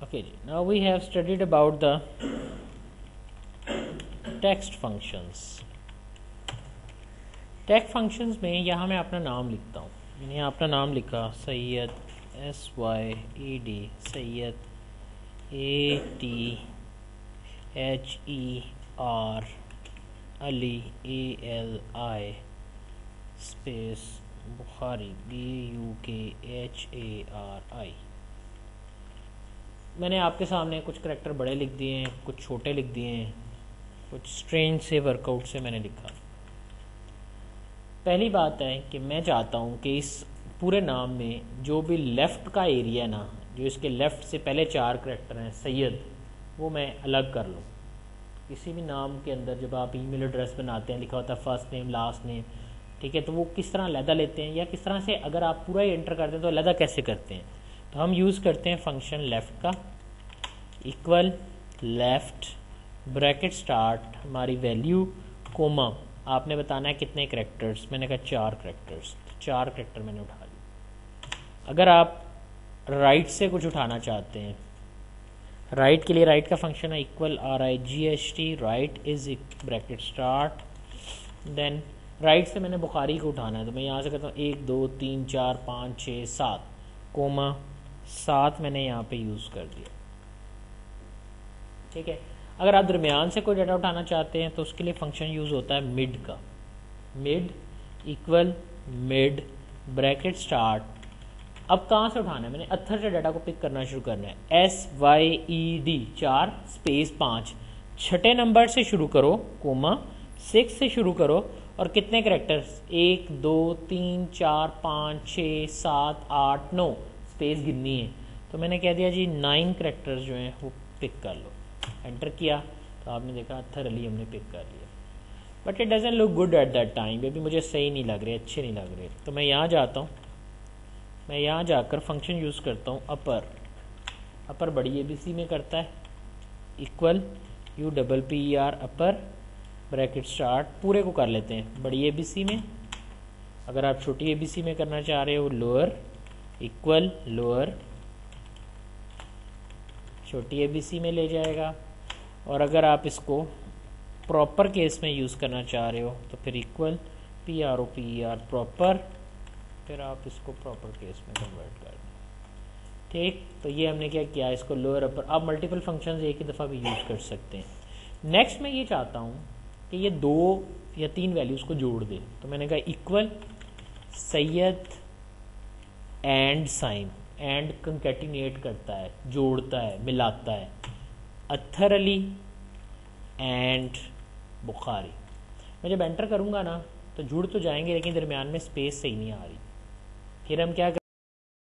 Okay, now we have studied about the text functions. Text functions में यहाँ मैं अपना नाम लिखता हूँ. मैंने यहाँ अपना नाम लिखा Syed SYED, Syed ATHER, Ali ALI space Bukhari BUKHARI. मैंने आपके सामने कुछ करैक्टर बड़े लिख दिए हैं, कुछ छोटे लिख दिए हैं, कुछ स्ट्रेंज से वर्कआउट से मैंने लिखा. पहली बात है कि मैं चाहता हूँ कि इस पूरे नाम में जो भी लेफ़्ट का एरिया है ना, जो इसके लेफ़्ट से पहले 4 करैक्टर हैं सैयद, वो मैं अलग कर लूँ. किसी भी नाम के अंदर जब आप ईमेल एड्रेस बनाते हैं लिखा होता है फर्स्ट नेम लास्ट नेम, ठीक है, तो वो किस तरह अलहदा लेते हैं या किस तरह से अगर आप पूरा ही एंटर करते हैं तो अलहदा कैसे करते हैं. तो हम यूज़ करते हैं फंक्शन लेफ़्ट का, इक्वल लेफ़्ट ब्रैकेट स्टार्ट हमारी वैल्यू कोमा, आपने बताना है कितने करैक्टर्स. मैंने कहा 4 करैक्टर्स, तो 4 करैक्टर मैंने उठा लिए. अगर आप राइट से कुछ उठाना चाहते हैं, राइट के लिए राइट का फंक्शन है equal RIGHT, right is bracket start, then right से मैंने बुखारी को उठाना है तो मैं यहाँ से कहता हूँ 1 2 3 4 5 6 7 कोमा 7 मैंने यहाँ पे यूज़ कर दिया. ठीक है. अगर आप दरमियान से कोई डाटा उठाना चाहते हैं तो उसके लिए फंक्शन यूज़ होता है मिड का, mid equal mid bracket start. अब कहाँ से उठाना है, मैंने अत्थर से डाटा को पिक करना शुरू करना है. SYED 4 स्पेस 5, छठे नंबर से शुरू करो कोमा 6 से शुरू करो और कितने करैक्टर्स 1 2 3 4 5 6 7 8 9 स्पेस गिननी है. तो मैंने कह दिया जी 9 करैक्टर्स जो हैं वो पिक कर लो. एंटर किया तो आपने देखा अत्थर अली हमने पिक कर लिया. But it doesn't look good at that time, ये भी मुझे सही नहीं लग रहे, अच्छे नहीं लग रहे. तो मैं यहाँ जाता हूँ, मैं यहाँ जाकर फंक्शन यूज़ करता हूँ अपर. अपर बड़ी ABC में करता है इक्वल UPPER अपर ब्रैकेट स्टार्ट. पूरे को कर लेते हैं बड़ी ABC में. अगर आप छोटी ABC में करना चाह रहे हो लोअर इक्वल लोअर छोटी ABC में ले जाएगा. और अगर आप इसको प्रॉपर केस में यूज़ करना चाह रहे हो तो फिर इक्वल PROPER प्रॉपर, फिर आप इसको प्रॉपर केस में कन्वर्ट कर दें. ठीक. तो ये हमने क्या किया, इसको लोअर अपर. आप मल्टीपल फंक्शंस एक ही दफ़ा भी यूज़ कर सकते हैं. नेक्स्ट मैं ये चाहता हूँ कि ये 2 या 3 वैल्यूज़ को जोड़ दे. तो मैंने कहा इक्वल सैयद एंड साइन, एंड कंकैटिनेट करता है, जोड़ता है, मिलाता है, अत्थर अली एंड बुखारी. मैं जब एंटर करूँगा ना तो जुड़ तो जाएंगे लेकिन दरमियान में स्पेस सही नहीं आ रही. फिर हम क्या